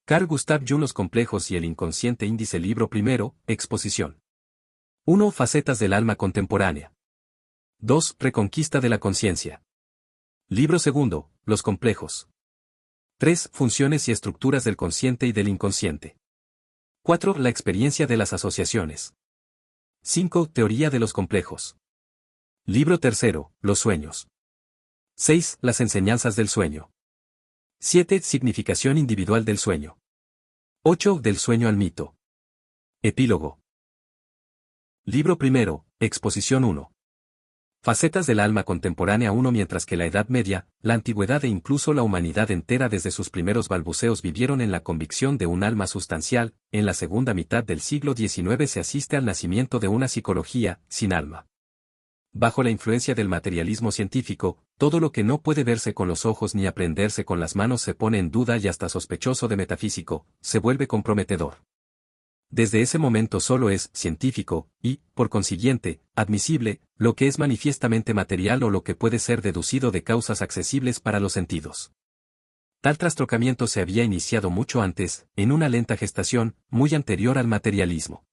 Carl Gustav Jung, Los complejos y el inconsciente, índice, libro primero, exposición. 1. Facetas del alma contemporánea. 2. Reconquista de la conciencia. Libro segundo, Los complejos. 3. Funciones y estructuras del consciente y del inconsciente. 4. La experiencia de las asociaciones. 5. Teoría de los complejos. Libro tercero, Los sueños. 6. Las enseñanzas del sueño. 7. Significación individual del sueño. 8. Del sueño al mito. Epílogo. Libro primero, exposición 1. Facetas del alma contemporánea 1. Mientras que la Edad Media, la Antigüedad e incluso la humanidad entera desde sus primeros balbuceos vivieron en la convicción de un alma sustancial, en la segunda mitad del siglo XIX se asiste al nacimiento de una psicología sin alma. Bajo la influencia del materialismo científico, todo lo que no puede verse con los ojos ni aprenderse con las manos se pone en duda y hasta sospechoso de metafísico, se vuelve comprometedor. Desde ese momento solo es científico, y, por consiguiente, admisible, lo que es manifiestamente material o lo que puede ser deducido de causas accesibles para los sentidos. Tal trastocamiento se había iniciado mucho antes, en una lenta gestación, muy anterior al materialismo.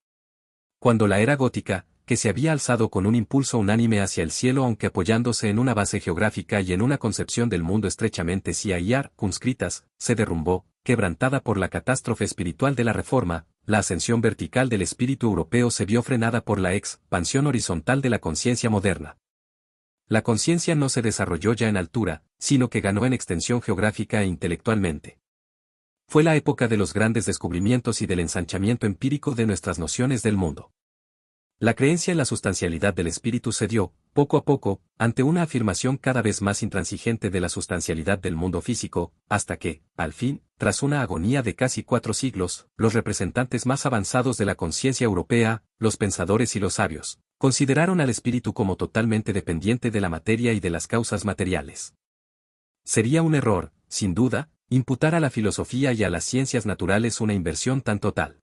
Cuando la era gótica, que se había alzado con un impulso unánime hacia el cielo aunque apoyándose en una base geográfica y en una concepción del mundo estrechamente circunscritas, se derrumbó, quebrantada por la catástrofe espiritual de la Reforma, la ascensión vertical del espíritu europeo se vio frenada por la expansión horizontal de la conciencia moderna. La conciencia no se desarrolló ya en altura, sino que ganó en extensión geográfica e intelectualmente. Fue la época de los grandes descubrimientos y del ensanchamiento empírico de nuestras nociones del mundo. La creencia en la sustancialidad del espíritu se dio, poco a poco, ante una afirmación cada vez más intransigente de la sustancialidad del mundo físico, hasta que, al fin, tras una agonía de casi 4 siglos, los representantes más avanzados de la conciencia europea, los pensadores y los sabios, consideraron al espíritu como totalmente dependiente de la materia y de las causas materiales. Sería un error, sin duda, imputar a la filosofía y a las ciencias naturales una inversión tan total.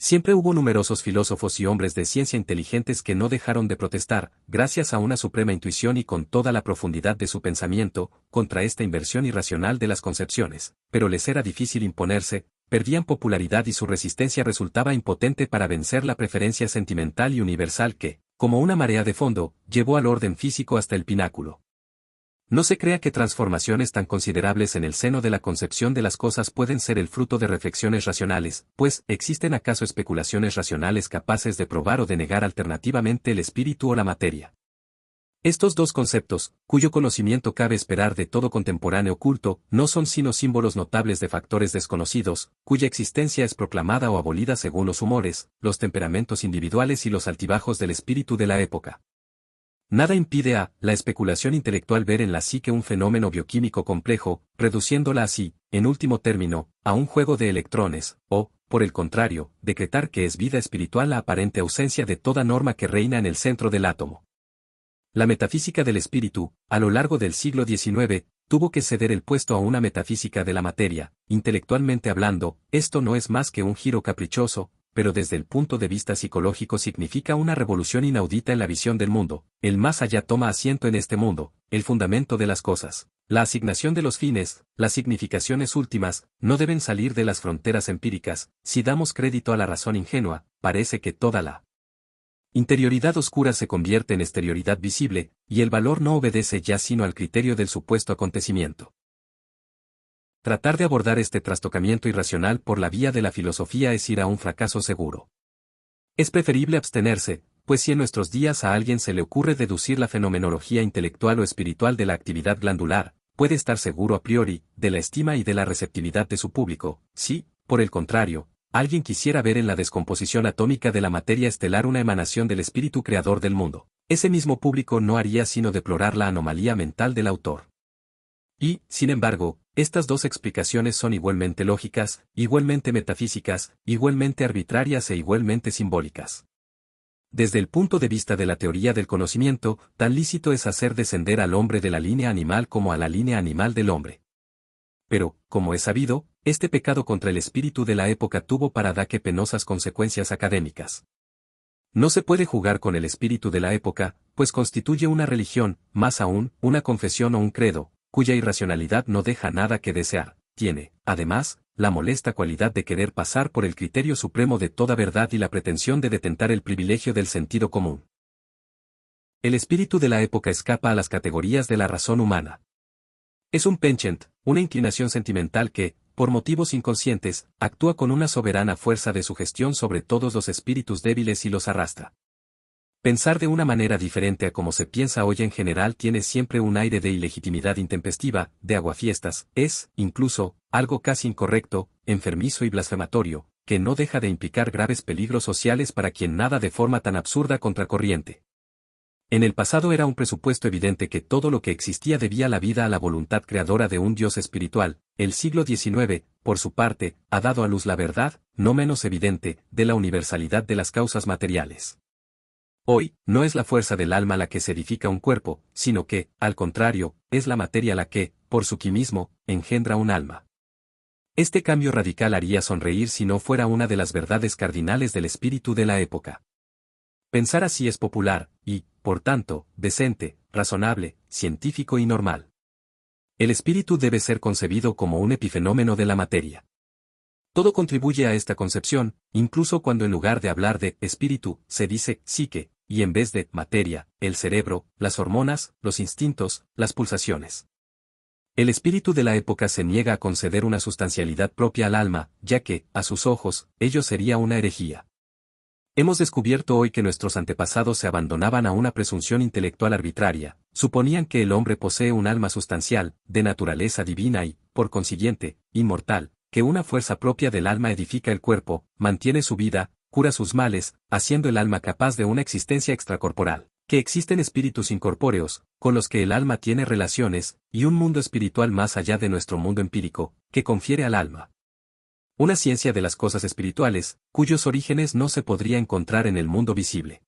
Siempre hubo numerosos filósofos y hombres de ciencia inteligentes que no dejaron de protestar, gracias a una suprema intuición y con toda la profundidad de su pensamiento, contra esta inversión irracional de las concepciones, pero les era difícil imponerse, perdían popularidad y su resistencia resultaba impotente para vencer la preferencia sentimental y universal que, como una marea de fondo, llevó al orden físico hasta el pináculo. No se crea que transformaciones tan considerables en el seno de la concepción de las cosas pueden ser el fruto de reflexiones racionales, pues, ¿existen acaso especulaciones racionales capaces de probar o de negar alternativamente el espíritu o la materia? Estos dos conceptos, cuyo conocimiento cabe esperar de todo contemporáneo culto, no son sino símbolos notables de factores desconocidos, cuya existencia es proclamada o abolida según los humores, los temperamentos individuales y los altibajos del espíritu de la época. Nada impide a la especulación intelectual ver en la psique un fenómeno bioquímico complejo, reduciéndola así, en último término, a un juego de electrones, o, por el contrario, decretar que es vida espiritual la aparente ausencia de toda norma que reina en el centro del átomo. La metafísica del espíritu, a lo largo del siglo XIX, tuvo que ceder el puesto a una metafísica de la materia. Intelectualmente hablando, esto no es más que un giro caprichoso, pero desde el punto de vista psicológico significa una revolución inaudita en la visión del mundo. El más allá toma asiento en este mundo, el fundamento de las cosas. La asignación de los fines, las significaciones últimas, no deben salir de las fronteras empíricas. Si damos crédito a la razón ingenua, parece que toda la interioridad oscura se convierte en exterioridad visible, y el valor no obedece ya sino al criterio del supuesto acontecimiento. Tratar de abordar este trastocamiento irracional por la vía de la filosofía es ir a un fracaso seguro. Es preferible abstenerse, pues si en nuestros días a alguien se le ocurre deducir la fenomenología intelectual o espiritual de la actividad glandular, puede estar seguro a priori, de la estima y de la receptividad de su público. Si, por el contrario, alguien quisiera ver en la descomposición atómica de la materia estelar una emanación del espíritu creador del mundo, ese mismo público no haría sino deplorar la anomalía mental del autor. Y, sin embargo, estas dos explicaciones son igualmente lógicas, igualmente metafísicas, igualmente arbitrarias e igualmente simbólicas. Desde el punto de vista de la teoría del conocimiento, tan lícito es hacer descender al hombre de la línea animal como a la línea animal del hombre. Pero, como es sabido, este pecado contra el espíritu de la época tuvo para Dake penosas consecuencias académicas. No se puede jugar con el espíritu de la época, pues constituye una religión, más aún, una confesión o un credo, cuya irracionalidad no deja nada que desear. Tiene, además, la molesta cualidad de querer pasar por el criterio supremo de toda verdad y la pretensión de detentar el privilegio del sentido común. El espíritu de la época escapa a las categorías de la razón humana. Es un penchant, una inclinación sentimental que, por motivos inconscientes, actúa con una soberana fuerza de sugestión sobre todos los espíritus débiles y los arrastra. Pensar de una manera diferente a como se piensa hoy en general tiene siempre un aire de ilegitimidad intempestiva, de aguafiestas, es, incluso, algo casi incorrecto, enfermizo y blasfematorio, que no deja de implicar graves peligros sociales para quien nada de forma tan absurda contracorriente. En el pasado era un presupuesto evidente que todo lo que existía debía la vida a la voluntad creadora de un Dios espiritual. El siglo XIX, por su parte, ha dado a luz la verdad, no menos evidente, de la universalidad de las causas materiales. Hoy, no es la fuerza del alma la que se edifica un cuerpo, sino que, al contrario, es la materia la que, por su quimismo, engendra un alma. Este cambio radical haría sonreír si no fuera una de las verdades cardinales del espíritu de la época. Pensar así es popular, y, por tanto, decente, razonable, científico y normal. El espíritu debe ser concebido como un epifenómeno de la materia. Todo contribuye a esta concepción, incluso cuando en lugar de hablar de espíritu, se dice psique, y en vez de materia, el cerebro, las hormonas, los instintos, las pulsaciones. El espíritu de la época se niega a conceder una sustancialidad propia al alma, ya que, a sus ojos, ello sería una herejía. Hemos descubierto hoy que nuestros antepasados se abandonaban a una presunción intelectual arbitraria, suponían que el hombre posee un alma sustancial, de naturaleza divina y, por consiguiente, inmortal, que una fuerza propia del alma edifica el cuerpo, mantiene su vida, cura sus males, haciendo el alma capaz de una existencia extracorporal, que existen espíritus incorpóreos, con los que el alma tiene relaciones, y un mundo espiritual más allá de nuestro mundo empírico, que confiere al alma una ciencia de las cosas espirituales, cuyos orígenes no se podría encontrar en el mundo visible.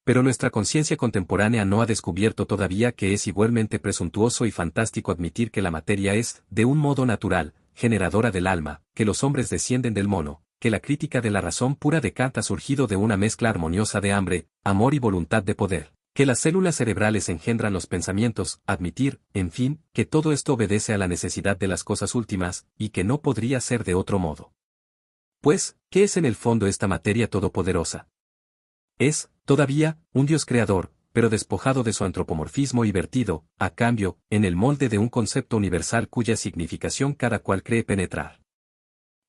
Pero nuestra conciencia contemporánea no ha descubierto todavía que es igualmente presuntuoso y fantástico admitir que la materia es, de un modo natural, generadora del alma, que los hombres descienden del mono, que la crítica de la razón pura de Kant ha surgido de una mezcla armoniosa de hambre, amor y voluntad de poder, que las células cerebrales engendran los pensamientos, admitir, en fin, que todo esto obedece a la necesidad de las cosas últimas, y que no podría ser de otro modo. Pues, ¿qué es en el fondo esta materia todopoderosa? Es, todavía, un Dios creador, pero despojado de su antropomorfismo y vertido, a cambio, en el molde de un concepto universal cuya significación cada cual cree penetrar.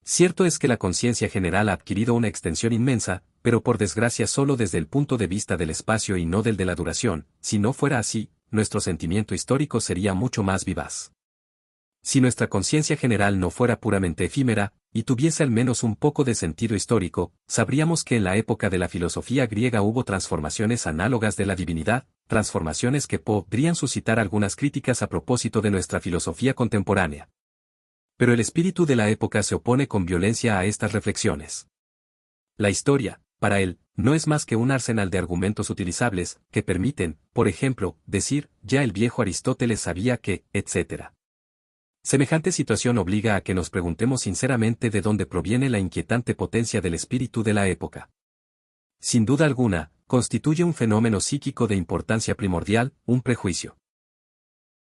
Cierto es que la conciencia general ha adquirido una extensión inmensa, pero por desgracia solo desde el punto de vista del espacio y no del de la duración. Si no fuera así, nuestro sentimiento histórico sería mucho más vivaz. Si nuestra conciencia general no fuera puramente efímera, y tuviese al menos un poco de sentido histórico, sabríamos que en la época de la filosofía griega hubo transformaciones análogas de la divinidad, transformaciones que podrían suscitar algunas críticas a propósito de nuestra filosofía contemporánea. Pero el espíritu de la época se opone con violencia a estas reflexiones. La historia, para él, no es más que un arsenal de argumentos utilizables, que permiten, por ejemplo, decir, ya el viejo Aristóteles sabía que, etc. Semejante situación obliga a que nos preguntemos sinceramente de dónde proviene la inquietante potencia del espíritu de la época. Sin duda alguna, constituye un fenómeno psíquico de importancia primordial, un prejuicio.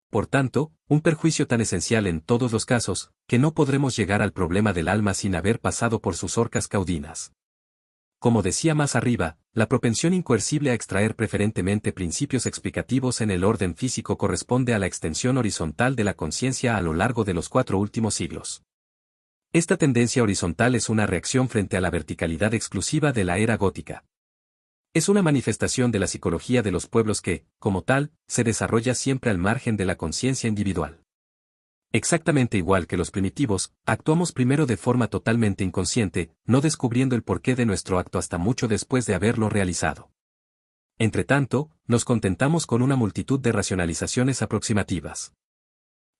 Por tanto, un perjuicio tan esencial en todos los casos, que no podremos llegar al problema del alma sin haber pasado por sus orcas caudinas. Como decía más arriba, la propensión incoercible a extraer preferentemente principios explicativos en el orden físico corresponde a la extensión horizontal de la conciencia a lo largo de los 4 últimos siglos. Esta tendencia horizontal es una reacción frente a la verticalidad exclusiva de la era gótica. Es una manifestación de la psicología de los pueblos que, como tal, se desarrolla siempre al margen de la conciencia individual. Exactamente igual que los primitivos, actuamos primero de forma totalmente inconsciente, no descubriendo el porqué de nuestro acto hasta mucho después de haberlo realizado. Entretanto, nos contentamos con una multitud de racionalizaciones aproximativas.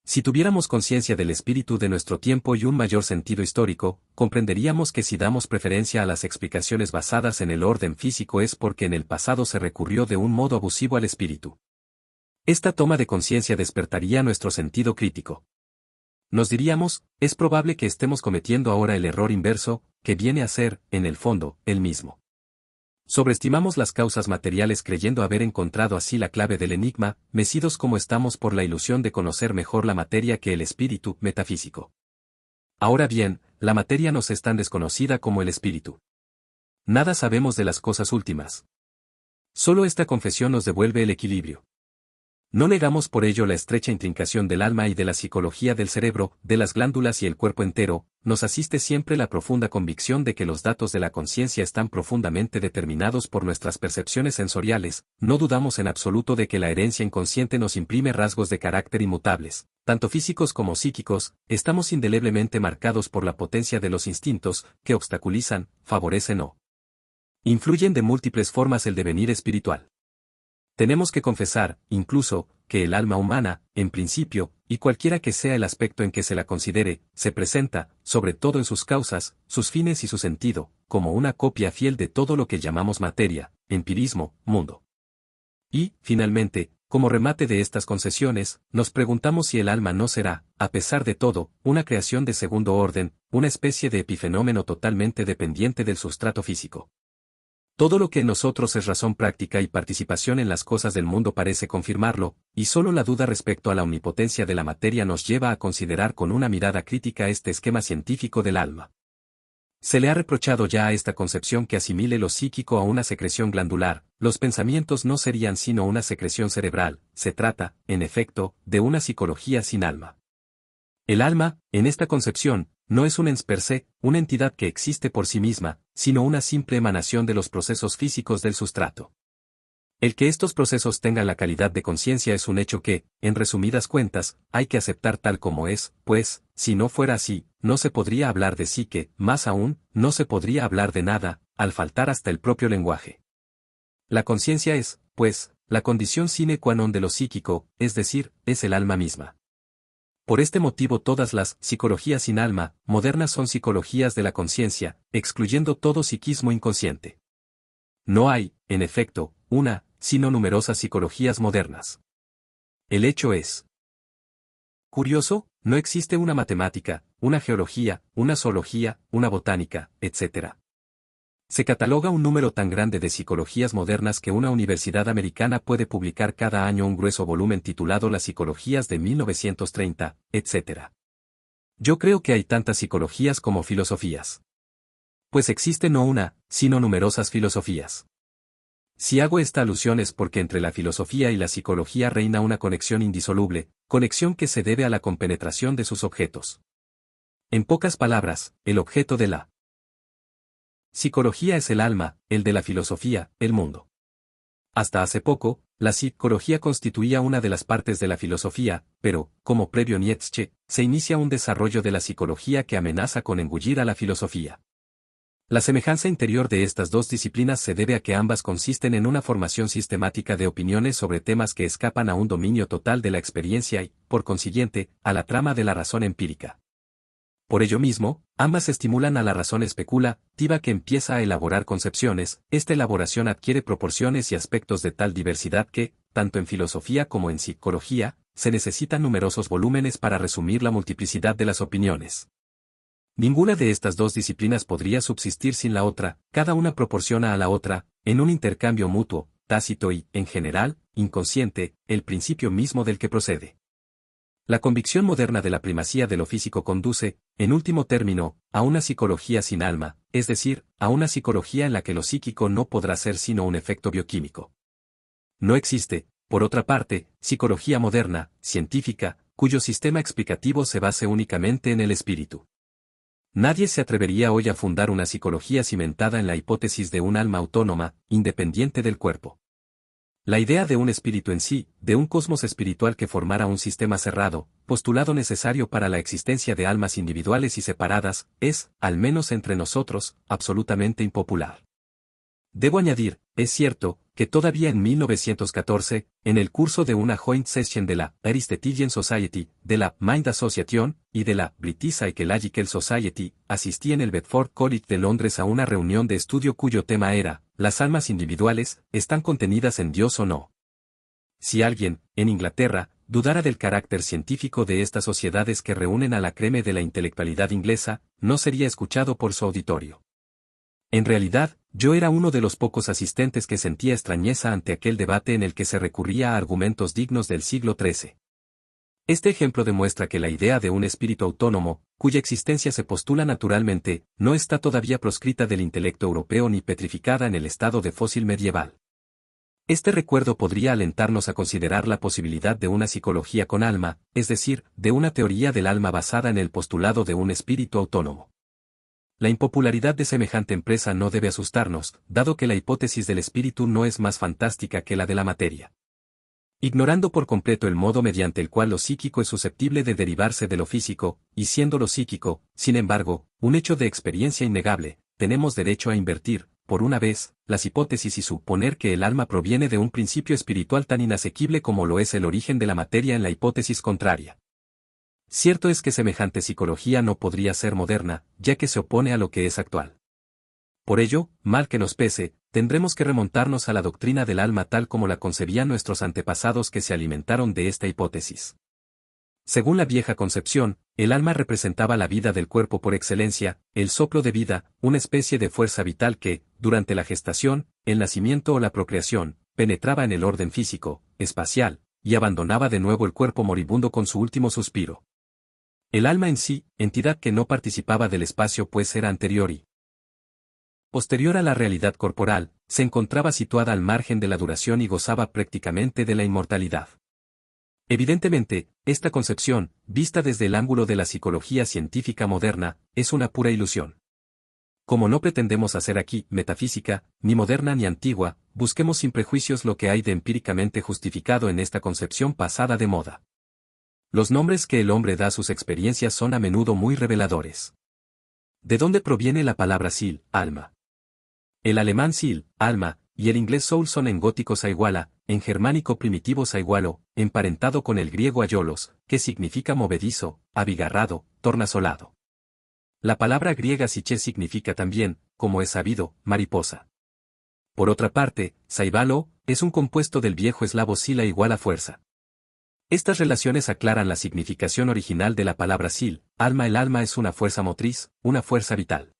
Si tuviéramos conciencia del espíritu de nuestro tiempo y un mayor sentido histórico, comprenderíamos que si damos preferencia a las explicaciones basadas en el orden físico es porque en el pasado se recurrió de un modo abusivo al espíritu. Esta toma de conciencia despertaría nuestro sentido crítico. Nos diríamos, es probable que estemos cometiendo ahora el error inverso, que viene a ser, en el fondo, el mismo. Sobreestimamos las causas materiales creyendo haber encontrado así la clave del enigma, mecidos como estamos por la ilusión de conocer mejor la materia que el espíritu metafísico. Ahora bien, la materia nos es tan desconocida como el espíritu. Nada sabemos de las cosas últimas. Solo esta confesión nos devuelve el equilibrio. No negamos por ello la estrecha intrincación del alma y de la psicología del cerebro, de las glándulas y el cuerpo entero, nos asiste siempre la profunda convicción de que los datos de la conciencia están profundamente determinados por nuestras percepciones sensoriales, no dudamos en absoluto de que la herencia inconsciente nos imprime rasgos de carácter inmutables, tanto físicos como psíquicos, estamos indeleblemente marcados por la potencia de los instintos, que obstaculizan, favorecen o influyen de múltiples formas el devenir espiritual. Tenemos que confesar, incluso, que el alma humana, en principio, y cualquiera que sea el aspecto en que se la considere, se presenta, sobre todo en sus causas, sus fines y su sentido, como una copia fiel de todo lo que llamamos materia, empirismo, mundo. Y, finalmente, como remate de estas concesiones, nos preguntamos si el alma no será, a pesar de todo, una creación de segundo orden, una especie de epifenómeno totalmente dependiente del sustrato físico. Todo lo que en nosotros es razón práctica y participación en las cosas del mundo parece confirmarlo, y solo la duda respecto a la omnipotencia de la materia nos lleva a considerar con una mirada crítica este esquema científico del alma. Se le ha reprochado ya a esta concepción que asimile lo psíquico a una secreción glandular, los pensamientos no serían sino una secreción cerebral, se trata, en efecto, de una psicología sin alma. El alma, en esta concepción, no es un ens per se, una entidad que existe por sí misma, sino una simple emanación de los procesos físicos del sustrato. El que estos procesos tengan la calidad de conciencia es un hecho que, en resumidas cuentas, hay que aceptar tal como es, pues, si no fuera así, no se podría hablar de psique, más aún, no se podría hablar de nada, al faltar hasta el propio lenguaje. La conciencia es, pues, la condición sine qua non de lo psíquico, es decir, es el alma misma. Por este motivo todas las psicologías sin alma modernas son psicologías de la conciencia, excluyendo todo psiquismo inconsciente. No hay, en efecto, una, sino numerosas psicologías modernas. El hecho es curioso, no existe una matemática, una geología, una zoología, una botánica, etc. Se cataloga un número tan grande de psicologías modernas que una universidad americana puede publicar cada año un grueso volumen titulado Las psicologías de 1930, etc. Yo creo que hay tantas psicologías como filosofías. Pues existe no una, sino numerosas filosofías. Si hago esta alusión es porque entre la filosofía y la psicología reina una conexión indisoluble, conexión que se debe a la compenetración de sus objetos. En pocas palabras, el objeto de la psicología es el alma, el de la filosofía, el mundo. Hasta hace poco, la psicología constituía una de las partes de la filosofía, pero, como previo Nietzsche, se inicia un desarrollo de la psicología que amenaza con engullir a la filosofía. La semejanza interior de estas dos disciplinas se debe a que ambas consisten en una formación sistemática de opiniones sobre temas que escapan a un dominio total de la experiencia y, por consiguiente, a la trama de la razón empírica. Por ello mismo, ambas estimulan a la razón especulativa que empieza a elaborar concepciones, esta elaboración adquiere proporciones y aspectos de tal diversidad que, tanto en filosofía como en psicología, se necesitan numerosos volúmenes para resumir la multiplicidad de las opiniones. Ninguna de estas dos disciplinas podría subsistir sin la otra, cada una proporciona a la otra, en un intercambio mutuo, tácito y, en general, inconsciente, el principio mismo del que procede. La convicción moderna de la primacía de lo físico conduce, en último término, a una psicología sin alma, es decir, a una psicología en la que lo psíquico no podrá ser sino un efecto bioquímico. No existe, por otra parte, psicología moderna, científica, cuyo sistema explicativo se base únicamente en el espíritu. Nadie se atrevería hoy a fundar una psicología cimentada en la hipótesis de un alma autónoma, independiente del cuerpo. La idea de un espíritu en sí, de un cosmos espiritual que formara un sistema cerrado, postulado necesario para la existencia de almas individuales y separadas, es, al menos entre nosotros, absolutamente impopular. Debo añadir, es cierto, que todavía en 1914, en el curso de una joint session de la Aristotelian Society, de la Mind Association, y de la British Psychological Society, asistí en el Bedford College de Londres a una reunión de estudio cuyo tema era, ¿las almas individuales, están contenidas en Dios o no? Si alguien, en Inglaterra, dudara del carácter científico de estas sociedades que reúnen a la creme de la intelectualidad inglesa, no sería escuchado por su auditorio. En realidad, yo era uno de los pocos asistentes que sentía extrañeza ante aquel debate en el que se recurría a argumentos dignos del siglo XIII. Este ejemplo demuestra que la idea de un espíritu autónomo, cuya existencia se postula naturalmente, no está todavía proscrita del intelecto europeo ni petrificada en el estado de fósil medieval. Este recuerdo podría alentarnos a considerar la posibilidad de una psicología con alma, es decir, de una teoría del alma basada en el postulado de un espíritu autónomo. La impopularidad de semejante empresa no debe asustarnos, dado que la hipótesis del espíritu no es más fantástica que la de la materia. Ignorando por completo el modo mediante el cual lo psíquico es susceptible de derivarse de lo físico, y siendo lo psíquico, sin embargo, un hecho de experiencia innegable, tenemos derecho a invertir, por una vez, las hipótesis y suponer que el alma proviene de un principio espiritual tan inasequible como lo es el origen de la materia en la hipótesis contraria. Cierto es que semejante psicología no podría ser moderna, ya que se opone a lo que es actual. Por ello, mal que nos pese, tendremos que remontarnos a la doctrina del alma tal como la concebían nuestros antepasados que se alimentaron de esta hipótesis. Según la vieja concepción, el alma representaba la vida del cuerpo por excelencia, el soplo de vida, una especie de fuerza vital que, durante la gestación, el nacimiento o la procreación, penetraba en el orden físico, espacial, y abandonaba de nuevo el cuerpo moribundo con su último suspiro. El alma en sí, entidad que no participaba del espacio pues era anterior y posterior a la realidad corporal, se encontraba situada al margen de la duración y gozaba prácticamente de la inmortalidad. Evidentemente, esta concepción, vista desde el ángulo de la psicología científica moderna, es una pura ilusión. Como no pretendemos hacer aquí metafísica, ni moderna ni antigua, busquemos sin prejuicios lo que hay de empíricamente justificado en esta concepción pasada de moda. Los nombres que el hombre da a sus experiencias son a menudo muy reveladores. ¿De dónde proviene la palabra sil, alma? El alemán sil, alma, y el inglés soul son en gótico saiguala, en germánico primitivo saigualo, emparentado con el griego aiolos, que significa movedizo, abigarrado, tornasolado. La palabra griega psiche significa también, como es sabido, mariposa. Por otra parte, saibalo, es un compuesto del viejo eslavo sila igual a fuerza. Estas relaciones aclaran la significación original de la palabra sil, alma. El alma es una fuerza motriz, una fuerza vital.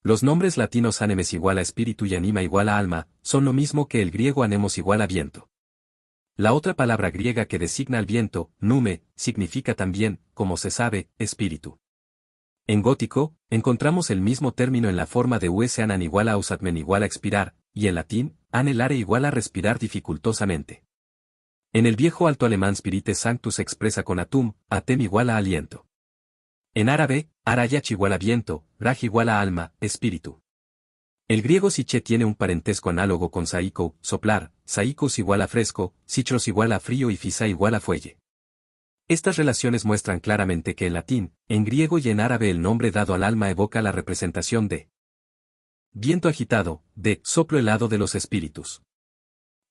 Los nombres latinos ánemes igual a espíritu y anima igual a alma, son lo mismo que el griego anemos igual a viento. La otra palabra griega que designa al viento, nume, significa también, como se sabe, espíritu. En gótico, encontramos el mismo término en la forma de us anan igual a ausatmen igual a expirar, y en latín, anhelare igual a respirar dificultosamente. En el viejo alto alemán spiritus sanctus se expresa con atum, atem igual a aliento. En árabe, arayach igual a viento, raj igual a alma, espíritu. El griego psiche tiene un parentesco análogo con saiko, soplar, saikos igual a fresco, sichros igual a frío y fisa igual a fuelle. Estas relaciones muestran claramente que en latín, en griego y en árabe el nombre dado al alma evoca la representación de viento agitado, de soplo helado de los espíritus.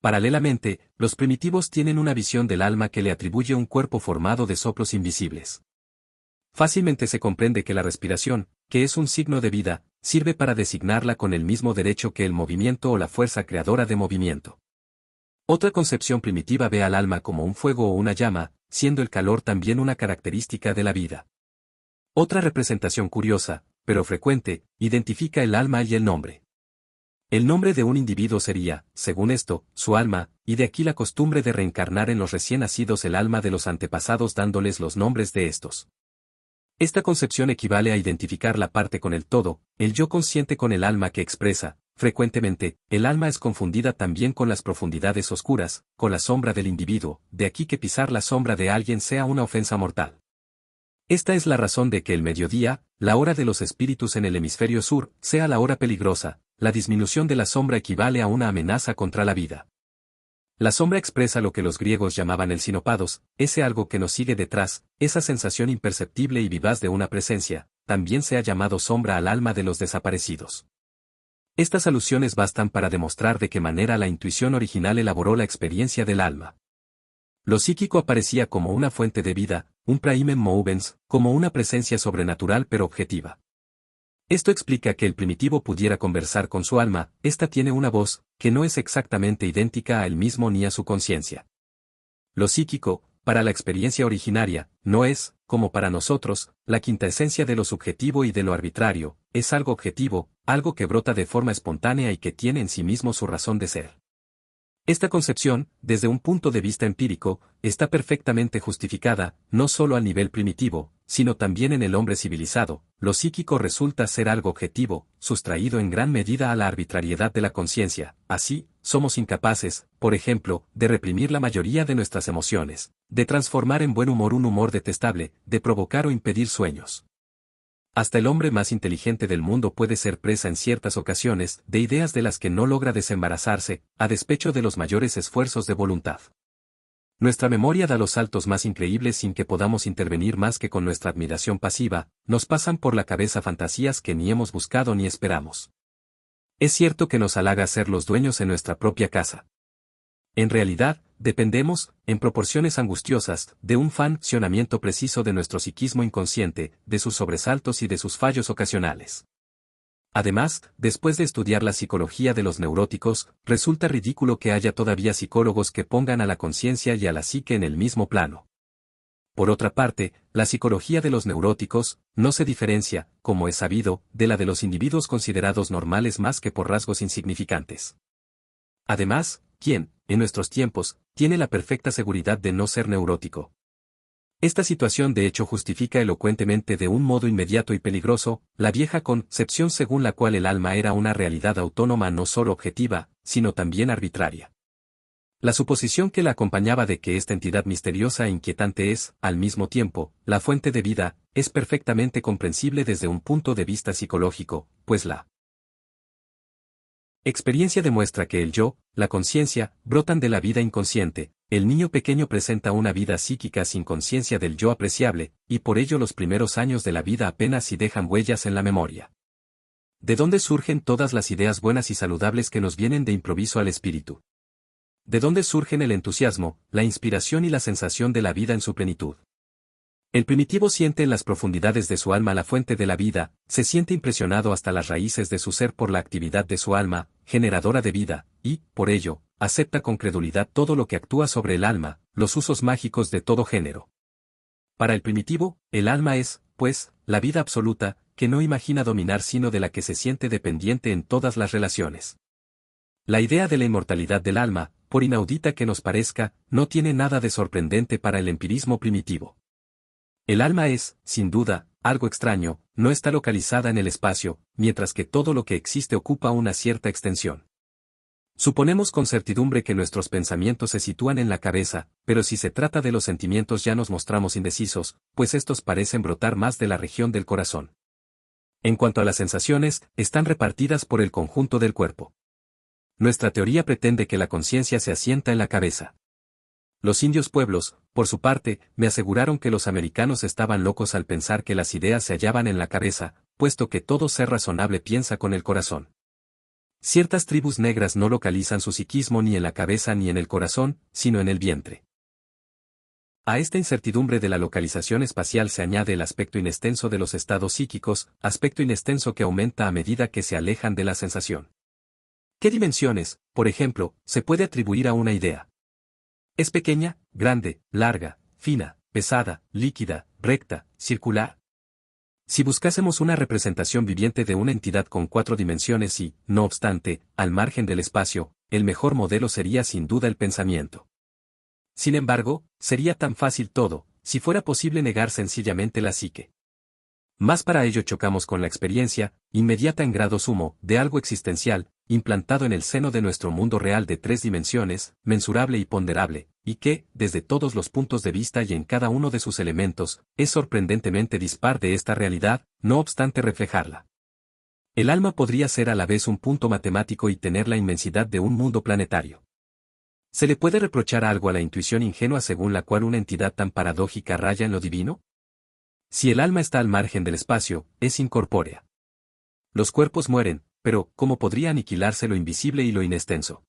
Paralelamente, los primitivos tienen una visión del alma que le atribuye un cuerpo formado de soplos invisibles. Fácilmente se comprende que la respiración, que es un signo de vida, sirve para designarla con el mismo derecho que el movimiento o la fuerza creadora de movimiento. Otra concepción primitiva ve al alma como un fuego o una llama, siendo el calor también una característica de la vida. Otra representación curiosa, pero frecuente, identifica el alma y el nombre. El nombre de un individuo sería, según esto, su alma, y de aquí la costumbre de reencarnar en los recién nacidos el alma de los antepasados dándoles los nombres de estos. Esta concepción equivale a identificar la parte con el todo, el yo consciente con el alma que expresa. Frecuentemente, el alma es confundida también con las profundidades oscuras, con la sombra del individuo, de aquí que pisar la sombra de alguien sea una ofensa mortal. Esta es la razón de que el mediodía, la hora de los espíritus en el hemisferio sur, sea la hora peligrosa. La disminución de la sombra equivale a una amenaza contra la vida. La sombra expresa lo que los griegos llamaban el sinopados, ese algo que nos sigue detrás, esa sensación imperceptible y vivaz de una presencia, también se ha llamado sombra al alma de los desaparecidos. Estas alusiones bastan para demostrar de qué manera la intuición original elaboró la experiencia del alma. Lo psíquico aparecía como una fuente de vida, un praemen movens, como una presencia sobrenatural pero objetiva. Esto explica que el primitivo pudiera conversar con su alma, ésta tiene una voz, que no es exactamente idéntica a él mismo ni a su conciencia. Lo psíquico, para la experiencia originaria, no es, como para nosotros, la quinta esencia de lo subjetivo y de lo arbitrario, es algo objetivo, algo que brota de forma espontánea y que tiene en sí mismo su razón de ser. Esta concepción, desde un punto de vista empírico, está perfectamente justificada, no solo al nivel primitivo, sino también en el hombre civilizado. Lo psíquico resulta ser algo objetivo, sustraído en gran medida a la arbitrariedad de la conciencia. Así, somos incapaces, por ejemplo, de reprimir la mayoría de nuestras emociones, de transformar en buen humor un humor detestable, de provocar o impedir sueños. Hasta el hombre más inteligente del mundo puede ser presa en ciertas ocasiones de ideas de las que no logra desembarazarse, a despecho de los mayores esfuerzos de voluntad. Nuestra memoria da los saltos más increíbles sin que podamos intervenir más que con nuestra admiración pasiva, nos pasan por la cabeza fantasías que ni hemos buscado ni esperamos. Es cierto que nos halaga ser los dueños en nuestra propia casa. En realidad, dependemos, en proporciones angustiosas, de un funcionamiento preciso de nuestro psiquismo inconsciente, de sus sobresaltos y de sus fallos ocasionales. Además, después de estudiar la psicología de los neuróticos, resulta ridículo que haya todavía psicólogos que pongan a la conciencia y a la psique en el mismo plano. Por otra parte, la psicología de los neuróticos no se diferencia, como es sabido, de la de los individuos considerados normales más que por rasgos insignificantes. Además, ¿quién, en nuestros tiempos, tiene la perfecta seguridad de no ser neurótico? Esta situación de hecho justifica elocuentemente de un modo inmediato y peligroso, la vieja concepción según la cual el alma era una realidad autónoma no solo objetiva, sino también arbitraria. La suposición que la acompañaba de que esta entidad misteriosa e inquietante es, al mismo tiempo, la fuente de vida, es perfectamente comprensible desde un punto de vista psicológico, pues la experiencia demuestra que el yo, la conciencia, brotan de la vida inconsciente. El niño pequeño presenta una vida psíquica sin conciencia del yo apreciable, y por ello los primeros años de la vida apenas si dejan huellas en la memoria. ¿De dónde surgen todas las ideas buenas y saludables que nos vienen de improviso al espíritu? ¿De dónde surgen el entusiasmo, la inspiración y la sensación de la vida en su plenitud? El primitivo siente en las profundidades de su alma la fuente de la vida, se siente impresionado hasta las raíces de su ser por la actividad de su alma, generadora de vida, y, por ello, acepta con credulidad todo lo que actúa sobre el alma, los usos mágicos de todo género. Para el primitivo, el alma es, pues, la vida absoluta, que no imagina dominar sino de la que se siente dependiente en todas las relaciones. La idea de la inmortalidad del alma, por inaudita que nos parezca, no tiene nada de sorprendente para el empirismo primitivo. El alma es, sin duda, algo extraño, no está localizada en el espacio, mientras que todo lo que existe ocupa una cierta extensión. Suponemos con certidumbre que nuestros pensamientos se sitúan en la cabeza, pero si se trata de los sentimientos ya nos mostramos indecisos, pues estos parecen brotar más de la región del corazón. En cuanto a las sensaciones, están repartidas por el conjunto del cuerpo. Nuestra teoría pretende que la conciencia se asienta en la cabeza. Los indios pueblos, por su parte, me aseguraron que los americanos estaban locos al pensar que las ideas se hallaban en la cabeza, puesto que todo ser razonable piensa con el corazón. Ciertas tribus negras no localizan su psiquismo ni en la cabeza ni en el corazón, sino en el vientre. A esta incertidumbre de la localización espacial se añade el aspecto inextenso de los estados psíquicos, aspecto inextenso que aumenta a medida que se alejan de la sensación. ¿Qué dimensiones, por ejemplo, se puede atribuir a una idea? ¿Es pequeña, grande, larga, fina, pesada, líquida, recta, circular? Si buscásemos una representación viviente de una entidad con 4 dimensiones y, no obstante, al margen del espacio, el mejor modelo sería sin duda el pensamiento. Sin embargo, sería tan fácil todo, si fuera posible negar sencillamente la psique. Más para ello chocamos con la experiencia, inmediata en grado sumo, de algo existencial, implantado en el seno de nuestro mundo real de 3 dimensiones, mensurable y ponderable, y que, desde todos los puntos de vista y en cada uno de sus elementos, es sorprendentemente dispar de esta realidad, no obstante reflejarla. El alma podría ser a la vez un punto matemático y tener la inmensidad de un mundo planetario. ¿Se le puede reprochar algo a la intuición ingenua según la cual una entidad tan paradójica raya en lo divino? Si el alma está al margen del espacio, es incorpórea. Los cuerpos mueren, pero ¿cómo podría aniquilarse lo invisible y lo inextenso?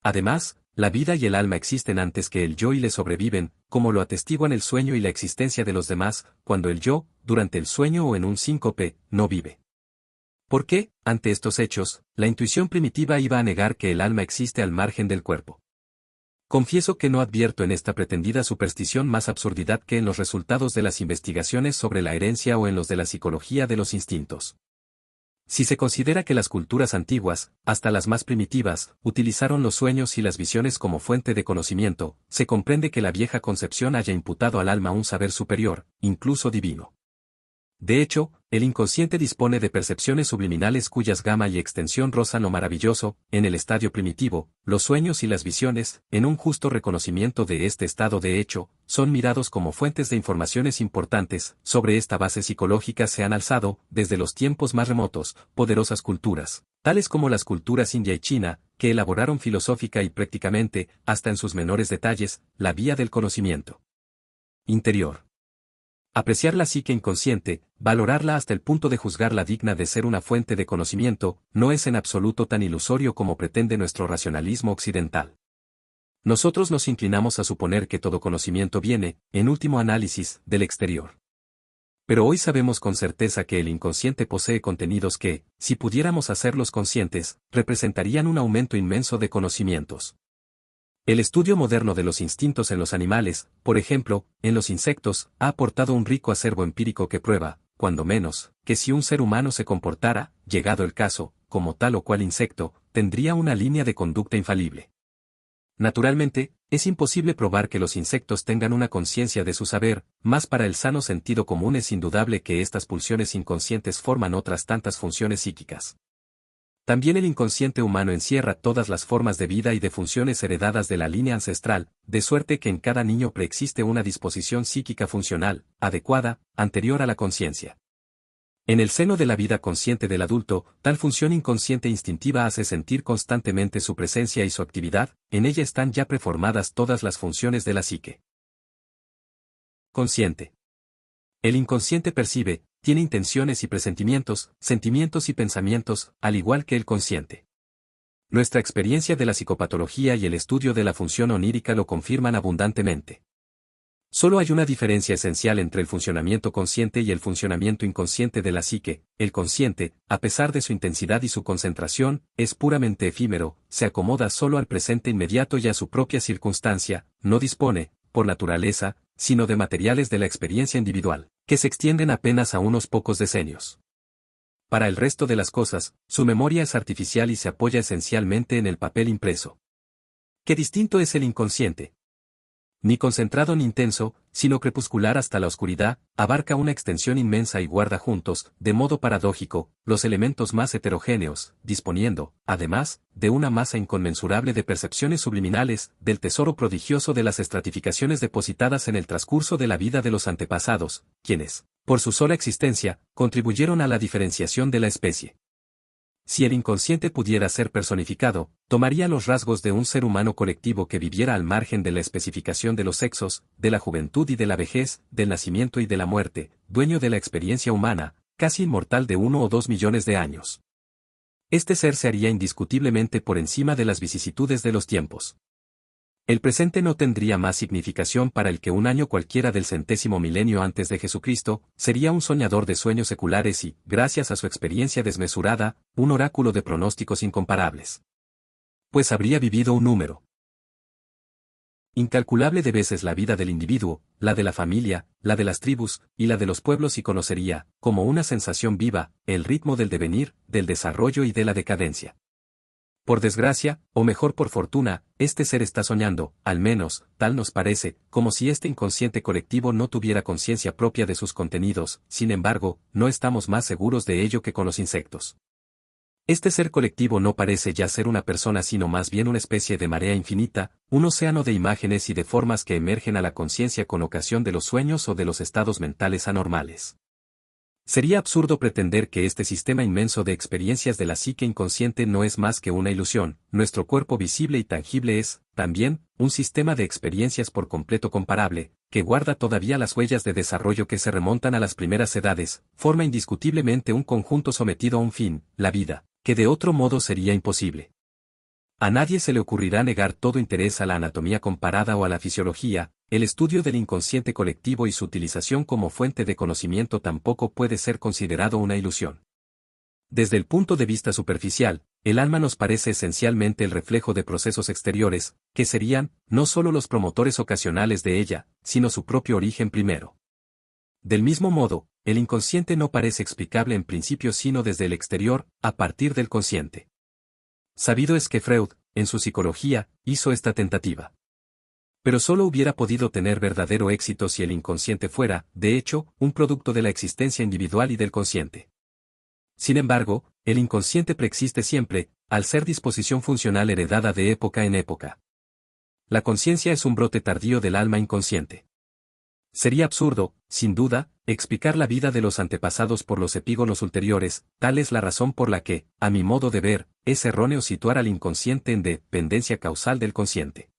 Además, la vida y el alma existen antes que el yo y le sobreviven, como lo atestiguan el sueño y la existencia de los demás, cuando el yo, durante el sueño o en un síncope, no vive. ¿Por qué, ante estos hechos, la intuición primitiva iba a negar que el alma existe al margen del cuerpo? Confieso que no advierto en esta pretendida superstición más absurdidad que en los resultados de las investigaciones sobre la herencia o en los de la psicología de los instintos. Si se considera que las culturas antiguas, hasta las más primitivas, utilizaron los sueños y las visiones como fuente de conocimiento, se comprende que la vieja concepción haya imputado al alma un saber superior, incluso divino. De hecho, el inconsciente dispone de percepciones subliminales cuyas gama y extensión rozan lo maravilloso. En el estadio primitivo, los sueños y las visiones, en un justo reconocimiento de este estado de hecho, son mirados como fuentes de informaciones importantes. Sobre esta base psicológica se han alzado, desde los tiempos más remotos, poderosas culturas, tales como las culturas india y china, que elaboraron filosófica y prácticamente, hasta en sus menores detalles, la vía del conocimiento interior. Apreciar la psique inconsciente, valorarla hasta el punto de juzgarla digna de ser una fuente de conocimiento, no es en absoluto tan ilusorio como pretende nuestro racionalismo occidental. Nosotros nos inclinamos a suponer que todo conocimiento viene, en último análisis, del exterior. Pero hoy sabemos con certeza que el inconsciente posee contenidos que, si pudiéramos hacerlos conscientes, representarían un aumento inmenso de conocimientos. El estudio moderno de los instintos en los animales, por ejemplo, en los insectos, ha aportado un rico acervo empírico que prueba, cuando menos, que si un ser humano se comportara, llegado el caso, como tal o cual insecto, tendría una línea de conducta infalible. Naturalmente, es imposible probar que los insectos tengan una conciencia de su saber, mas para el sano sentido común es indudable que estas pulsiones inconscientes forman otras tantas funciones psíquicas. También el inconsciente humano encierra todas las formas de vida y de funciones heredadas de la línea ancestral, de suerte que en cada niño preexiste una disposición psíquica funcional, adecuada, anterior a la conciencia. En el seno de la vida consciente del adulto, tal función inconsciente instintiva hace sentir constantemente su presencia y su actividad. En ella están ya preformadas todas las funciones de la psique. Consciente. El inconsciente percibe, tiene intenciones y presentimientos, sentimientos y pensamientos, al igual que el consciente. Nuestra experiencia de la psicopatología y el estudio de la función onírica lo confirman abundantemente. Solo hay una diferencia esencial entre el funcionamiento consciente y el funcionamiento inconsciente de la psique. El consciente, a pesar de su intensidad y su concentración, es puramente efímero, se acomoda solo al presente inmediato y a su propia circunstancia, no dispone, por naturaleza, sino de materiales de la experiencia individual, que se extienden apenas a unos pocos decenios. Para el resto de las cosas, su memoria es artificial y se apoya esencialmente en el papel impreso. ¿Qué distinto es el inconsciente? Ni concentrado ni intenso, sino crepuscular hasta la oscuridad, abarca una extensión inmensa y guarda juntos, de modo paradójico, los elementos más heterogéneos, disponiendo, además, de una masa inconmensurable de percepciones subliminales, del tesoro prodigioso de las estratificaciones depositadas en el transcurso de la vida de los antepasados, quienes, por su sola existencia, contribuyeron a la diferenciación de la especie. Si el inconsciente pudiera ser personificado, tomaría los rasgos de un ser humano colectivo que viviera al margen de la especificación de los sexos, de la juventud y de la vejez, del nacimiento y de la muerte, dueño de la experiencia humana, casi inmortal de 1 o 2 millones de años. Este ser se haría indiscutiblemente por encima de las vicisitudes de los tiempos. El presente no tendría más significación para el que un año cualquiera del 100º milenio antes de Jesucristo, sería un soñador de sueños seculares y, gracias a su experiencia desmesurada, un oráculo de pronósticos incomparables. Pues habría vivido un número incalculable de veces la vida del individuo, la de la familia, la de las tribus, y la de los pueblos y conocería, como una sensación viva, el ritmo del devenir, del desarrollo y de la decadencia. Por desgracia, o mejor por fortuna, este ser está soñando, al menos, tal nos parece, como si este inconsciente colectivo no tuviera conciencia propia de sus contenidos. Sin embargo, no estamos más seguros de ello que con los insectos. Este ser colectivo no parece ya ser una persona sino más bien una especie de marea infinita, un océano de imágenes y de formas que emergen a la conciencia con ocasión de los sueños o de los estados mentales anormales. Sería absurdo pretender que este sistema inmenso de experiencias de la psique inconsciente no es más que una ilusión. Nuestro cuerpo visible y tangible es, también, un sistema de experiencias por completo comparable, que guarda todavía las huellas de desarrollo que se remontan a las primeras edades, forma indiscutiblemente un conjunto sometido a un fin, la vida, que de otro modo sería imposible. A nadie se le ocurrirá negar todo interés a la anatomía comparada o a la fisiología. El estudio del inconsciente colectivo y su utilización como fuente de conocimiento tampoco puede ser considerado una ilusión. Desde el punto de vista superficial, el alma nos parece esencialmente el reflejo de procesos exteriores, que serían, no solo los promotores ocasionales de ella, sino su propio origen primero. Del mismo modo, el inconsciente no parece explicable en principio sino desde el exterior, a partir del consciente. Sabido es que Freud, en su psicología, hizo esta tentativa. Pero solo hubiera podido tener verdadero éxito si el inconsciente fuera, de hecho, un producto de la existencia individual y del consciente. Sin embargo, el inconsciente preexiste siempre, al ser disposición funcional heredada de época en época. La conciencia es un brote tardío del alma inconsciente. Sería absurdo, sin duda, explicar la vida de los antepasados por los epígonos ulteriores, tal es la razón por la que, a mi modo de ver, es erróneo situar al inconsciente en dependencia causal del consciente.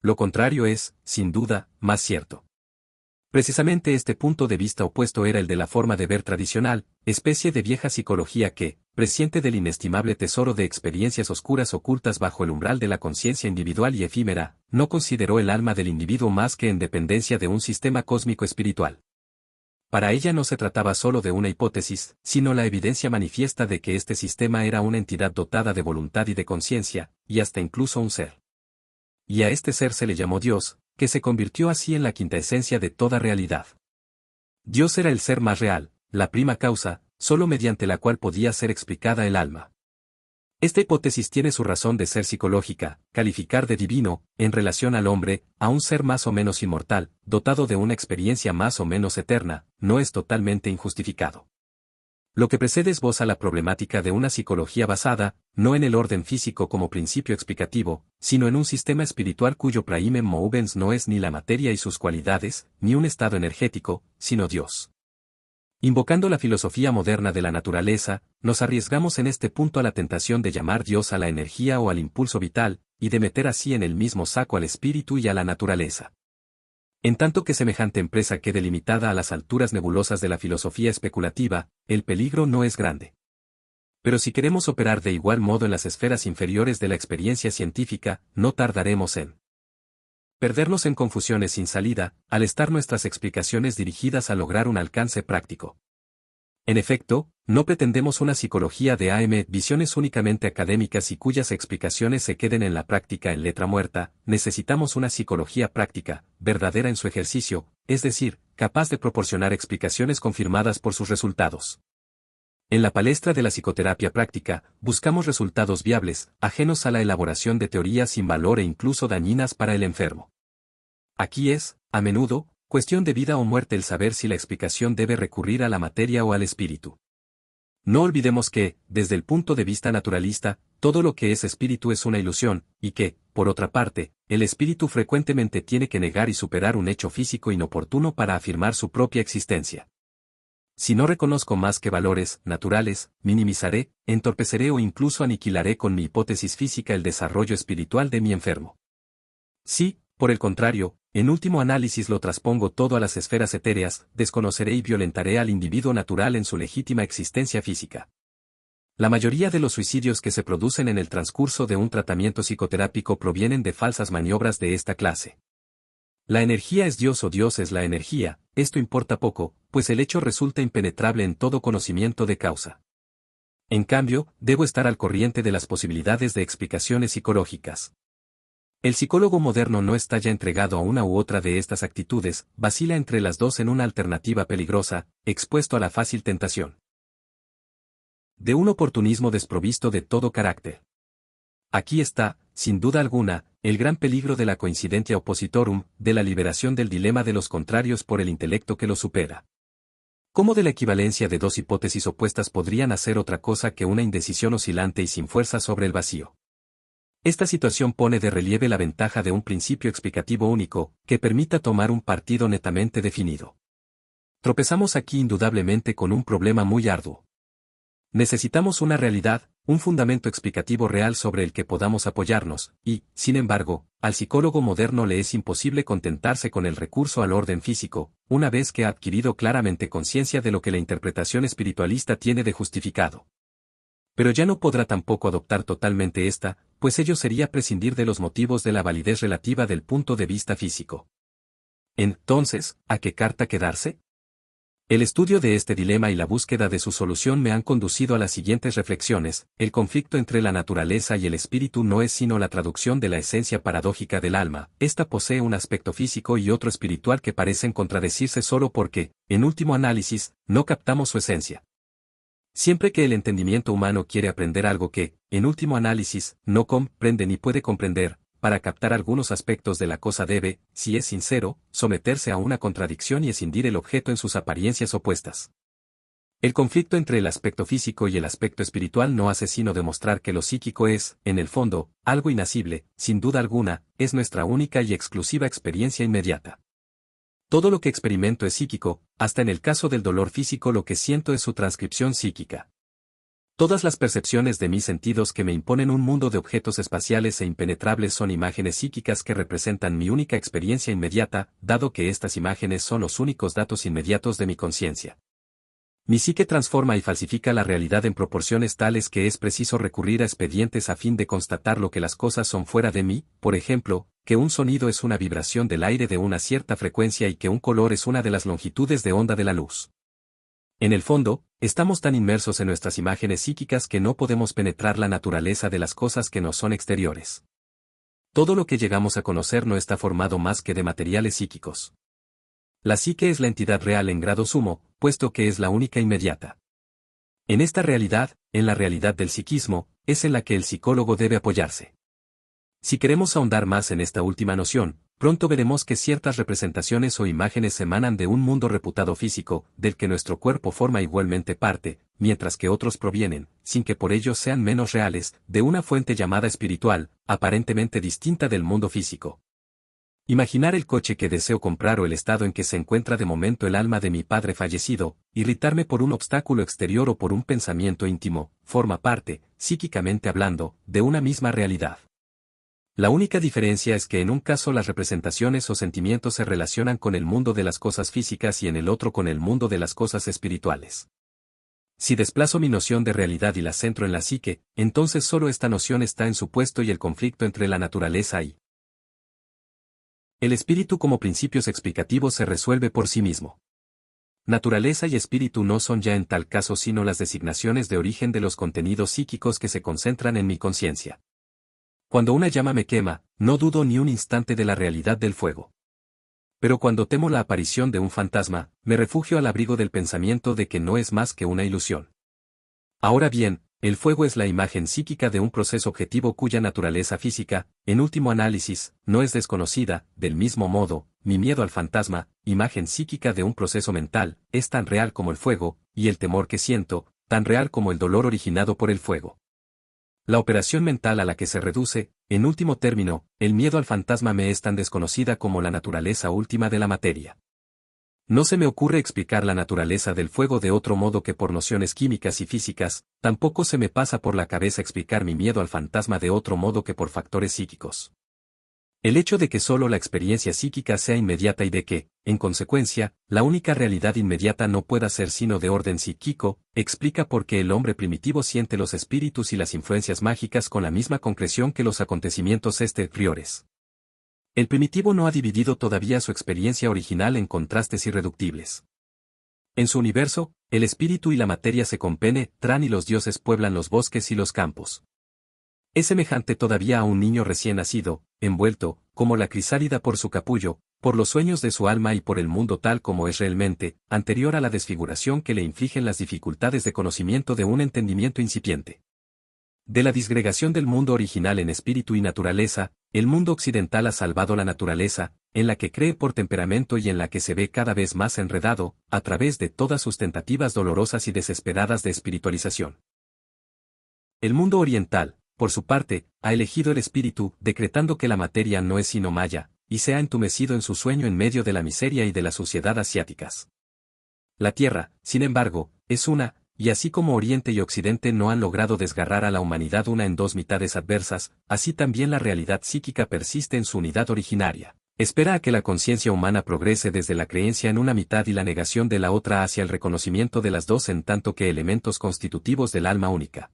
Lo contrario es, sin duda, más cierto. Precisamente este punto de vista opuesto era el de la forma de ver tradicional, especie de vieja psicología que, presciente del inestimable tesoro de experiencias oscuras ocultas bajo el umbral de la conciencia individual y efímera, no consideró el alma del individuo más que en dependencia de un sistema cósmico espiritual. Para ella no se trataba solo de una hipótesis, sino la evidencia manifiesta de que este sistema era una entidad dotada de voluntad y de conciencia, y hasta incluso un ser. Y a este ser se le llamó Dios, que se convirtió así en la quinta esencia de toda realidad. Dios era el ser más real, la prima causa, solo mediante la cual podía ser explicada el alma. Esta hipótesis tiene su razón de ser psicológica, calificar de divino, en relación al hombre, a un ser más o menos inmortal, dotado de una experiencia más o menos eterna, no es totalmente injustificado. Lo que precede esboza la problemática de una psicología basada, no en el orden físico como principio explicativo, sino en un sistema espiritual cuyo prime movens no es ni la materia y sus cualidades, ni un estado energético, sino Dios. Invocando la filosofía moderna de la naturaleza, nos arriesgamos en este punto a la tentación de llamar Dios a la energía o al impulso vital, y de meter así en el mismo saco al espíritu y a la naturaleza. En tanto que semejante empresa quede limitada a las alturas nebulosas de la filosofía especulativa, el peligro no es grande. Pero si queremos operar de igual modo en las esferas inferiores de la experiencia científica, no tardaremos en perdernos en confusiones sin salida, al estar nuestras explicaciones dirigidas a lograr un alcance práctico. En efecto, no pretendemos una psicología de visiones únicamente académicas y cuyas explicaciones se queden en la práctica en letra muerta, necesitamos una psicología práctica, verdadera en su ejercicio, es decir, capaz de proporcionar explicaciones confirmadas por sus resultados. En la palestra de la psicoterapia práctica, buscamos resultados viables, ajenos a la elaboración de teorías sin valor e incluso dañinas para el enfermo. Aquí es, a menudo, cuestión de vida o muerte el saber si la explicación debe recurrir a la materia o al espíritu. No olvidemos que, desde el punto de vista naturalista, todo lo que es espíritu es una ilusión, y que, por otra parte, el espíritu frecuentemente tiene que negar y superar un hecho físico inoportuno para afirmar su propia existencia. Si no reconozco más que valores naturales, minimizaré, entorpeceré o incluso aniquilaré con mi hipótesis física el desarrollo espiritual de mi enfermo. Sí, por el contrario, en último análisis lo traspongo todo a las esferas etéreas, desconoceré y violentaré al individuo natural en su legítima existencia física. La mayoría de los suicidios que se producen en el transcurso de un tratamiento psicoterápico provienen de falsas maniobras de esta clase. La energía es Dios o Dios es la energía, esto importa poco, pues el hecho resulta impenetrable en todo conocimiento de causa. En cambio, debo estar al corriente de las posibilidades de explicaciones psicológicas. El psicólogo moderno no está ya entregado a una u otra de estas actitudes, vacila entre las dos en una alternativa peligrosa, expuesto a la fácil tentación de un oportunismo desprovisto de todo carácter. Aquí está, sin duda alguna, el gran peligro de la coincidentia oppositorum, de la liberación del dilema de los contrarios por el intelecto que lo supera. ¿Cómo de la equivalencia de dos hipótesis opuestas podrían hacer otra cosa que una indecisión oscilante y sin fuerza sobre el vacío? Esta situación pone de relieve la ventaja de un principio explicativo único, que permita tomar un partido netamente definido. Tropezamos aquí indudablemente con un problema muy arduo. Necesitamos una realidad, un fundamento explicativo real sobre el que podamos apoyarnos, y, sin embargo, al psicólogo moderno le es imposible contentarse con el recurso al orden físico, una vez que ha adquirido claramente conciencia de lo que la interpretación espiritualista tiene de justificado. Pero ya no podrá tampoco adoptar totalmente esta, pues ello sería prescindir de los motivos de la validez relativa del punto de vista físico. Entonces, ¿a qué carta quedarse? El estudio de este dilema y la búsqueda de su solución me han conducido a las siguientes reflexiones. El conflicto entre la naturaleza y el espíritu no es sino la traducción de la esencia paradójica del alma. Esta posee un aspecto físico y otro espiritual que parecen contradecirse solo porque, en último análisis, no captamos su esencia. Siempre que el entendimiento humano quiere aprender algo que, en último análisis, no comprende ni puede comprender, para captar algunos aspectos de la cosa debe, si es sincero, someterse a una contradicción y escindir el objeto en sus apariencias opuestas. El conflicto entre el aspecto físico y el aspecto espiritual no hace sino demostrar que lo psíquico es, en el fondo, algo inacible, sin duda alguna, es nuestra única y exclusiva experiencia inmediata. Todo lo que experimento es psíquico, hasta en el caso del dolor físico lo que siento es su transcripción psíquica. Todas las percepciones de mis sentidos que me imponen un mundo de objetos espaciales e impenetrables son imágenes psíquicas que representan mi única experiencia inmediata, dado que estas imágenes son los únicos datos inmediatos de mi conciencia. Mi psique transforma y falsifica la realidad en proporciones tales que es preciso recurrir a expedientes a fin de constatar lo que las cosas son fuera de mí, por ejemplo, que un sonido es una vibración del aire de una cierta frecuencia y que un color es una de las longitudes de onda de la luz. En el fondo, estamos tan inmersos en nuestras imágenes psíquicas que no podemos penetrar la naturaleza de las cosas que nos son exteriores. Todo lo que llegamos a conocer no está formado más que de materiales psíquicos. La psique es la entidad real en grado sumo, puesto que es la única inmediata. En esta realidad, en la realidad del psiquismo, es en la que el psicólogo debe apoyarse. Si queremos ahondar más en esta última noción, pronto veremos que ciertas representaciones o imágenes emanan de un mundo reputado físico, del que nuestro cuerpo forma igualmente parte, mientras que otros provienen, sin que por ello sean menos reales, de una fuente llamada espiritual, aparentemente distinta del mundo físico. Imaginar el coche que deseo comprar o el estado en que se encuentra de momento el alma de mi padre fallecido, irritarme por un obstáculo exterior o por un pensamiento íntimo, forma parte, psíquicamente hablando, de una misma realidad. La única diferencia es que en un caso las representaciones o sentimientos se relacionan con el mundo de las cosas físicas y en el otro con el mundo de las cosas espirituales. Si desplazo mi noción de realidad y la centro en la psique, entonces solo esta noción está en su puesto y el conflicto entre la naturaleza y el espíritu como principios explicativos se resuelve por sí mismo. Naturaleza y espíritu no son ya en tal caso sino las designaciones de origen de los contenidos psíquicos que se concentran en mi conciencia. Cuando una llama me quema, no dudo ni un instante de la realidad del fuego. Pero cuando temo la aparición de un fantasma, me refugio al abrigo del pensamiento de que no es más que una ilusión. Ahora bien, el fuego es la imagen psíquica de un proceso objetivo cuya naturaleza física, en último análisis, no es desconocida. Del mismo modo, mi miedo al fantasma, imagen psíquica de un proceso mental, es tan real como el fuego, y el temor que siento, tan real como el dolor originado por el fuego. La operación mental a la que se reduce, en último término, el miedo al fantasma me es tan desconocida como la naturaleza última de la materia. No se me ocurre explicar la naturaleza del fuego de otro modo que por nociones químicas y físicas, tampoco se me pasa por la cabeza explicar mi miedo al fantasma de otro modo que por factores psíquicos. El hecho de que solo la experiencia psíquica sea inmediata y de que, en consecuencia, la única realidad inmediata no pueda ser sino de orden psíquico, explica por qué el hombre primitivo siente los espíritus y las influencias mágicas con la misma concreción que los acontecimientos exteriores. El primitivo no ha dividido todavía su experiencia original en contrastes irreductibles. En su universo, el espíritu y la materia se compenetran y los dioses pueblan los bosques y los campos. Es semejante todavía a un niño recién nacido, envuelto, como la crisálida por su capullo, por los sueños de su alma y por el mundo tal como es realmente, anterior a la desfiguración que le infligen las dificultades de conocimiento de un entendimiento incipiente. De la disgregación del mundo original en espíritu y naturaleza, el mundo occidental ha salvado la naturaleza, en la que cree por temperamento y en la que se ve cada vez más enredado, a través de todas sus tentativas dolorosas y desesperadas de espiritualización. El mundo oriental, por su parte, ha elegido el espíritu, decretando que la materia no es sino maya, y se ha entumecido en su sueño en medio de la miseria y de la suciedad asiáticas. La tierra, sin embargo, es una, y así como Oriente y Occidente no han logrado desgarrar a la humanidad una en dos mitades adversas, así también la realidad psíquica persiste en su unidad originaria. Espera a que la conciencia humana progrese desde la creencia en una mitad y la negación de la otra hacia el reconocimiento de las dos en tanto que elementos constitutivos del alma única.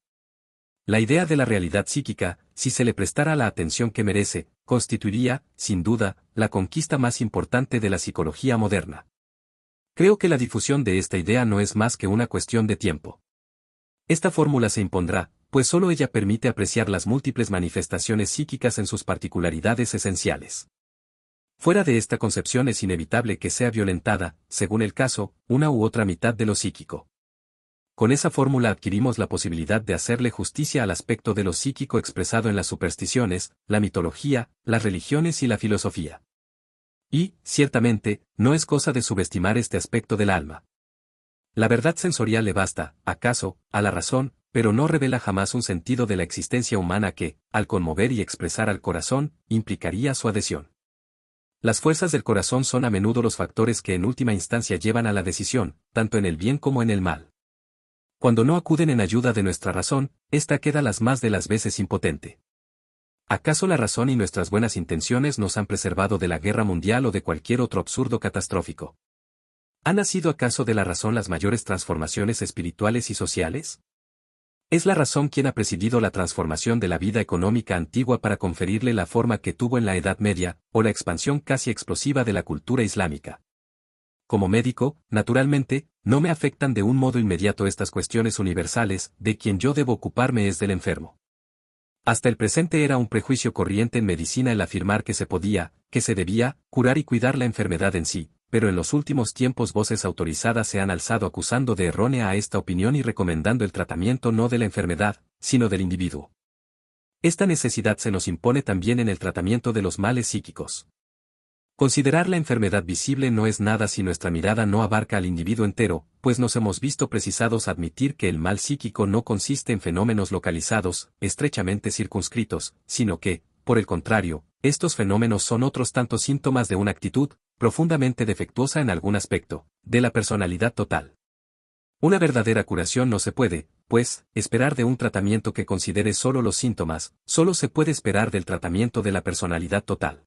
La idea de la realidad psíquica, si se le prestara la atención que merece, constituiría, sin duda, la conquista más importante de la psicología moderna. Creo que la difusión de esta idea no es más que una cuestión de tiempo. Esta fórmula se impondrá, pues solo ella permite apreciar las múltiples manifestaciones psíquicas en sus particularidades esenciales. Fuera de esta concepción es inevitable que sea violentada, según el caso, una u otra mitad de lo psíquico. Con esa fórmula adquirimos la posibilidad de hacerle justicia al aspecto de lo psíquico expresado en las supersticiones, la mitología, las religiones y la filosofía. Y, ciertamente, no es cosa de subestimar este aspecto del alma. La verdad sensorial le basta, acaso, a la razón, pero no revela jamás un sentido de la existencia humana que, al conmover y expresar al corazón, implicaría su adhesión. Las fuerzas del corazón son a menudo los factores que en última instancia llevan a la decisión, tanto en el bien como en el mal. Cuando no acuden en ayuda de nuestra razón, ésta queda las más de las veces impotente. ¿Acaso la razón y nuestras buenas intenciones nos han preservado de la guerra mundial o de cualquier otro absurdo catastrófico? ¿Han nacido acaso de la razón las mayores transformaciones espirituales y sociales? ¿Es la razón quien ha presidido la transformación de la vida económica antigua para conferirle la forma que tuvo en la Edad Media, o la expansión casi explosiva de la cultura islámica? Como médico, naturalmente, no me afectan de un modo inmediato estas cuestiones universales, de quien yo debo ocuparme es del enfermo. Hasta el presente era un prejuicio corriente en medicina el afirmar que se podía, que se debía, curar y cuidar la enfermedad en sí, pero en los últimos tiempos voces autorizadas se han alzado acusando de errónea a esta opinión y recomendando el tratamiento no de la enfermedad, sino del individuo. Esta necesidad se nos impone también en el tratamiento de los males psíquicos. Considerar la enfermedad visible no es nada si nuestra mirada no abarca al individuo entero, pues nos hemos visto precisados a admitir que el mal psíquico no consiste en fenómenos localizados, estrechamente circunscritos, sino que, por el contrario, estos fenómenos son otros tantos síntomas de una actitud, profundamente defectuosa en algún aspecto, de la personalidad total. Una verdadera curación no se puede, pues, esperar de un tratamiento que considere solo los síntomas, solo se puede esperar del tratamiento de la personalidad total.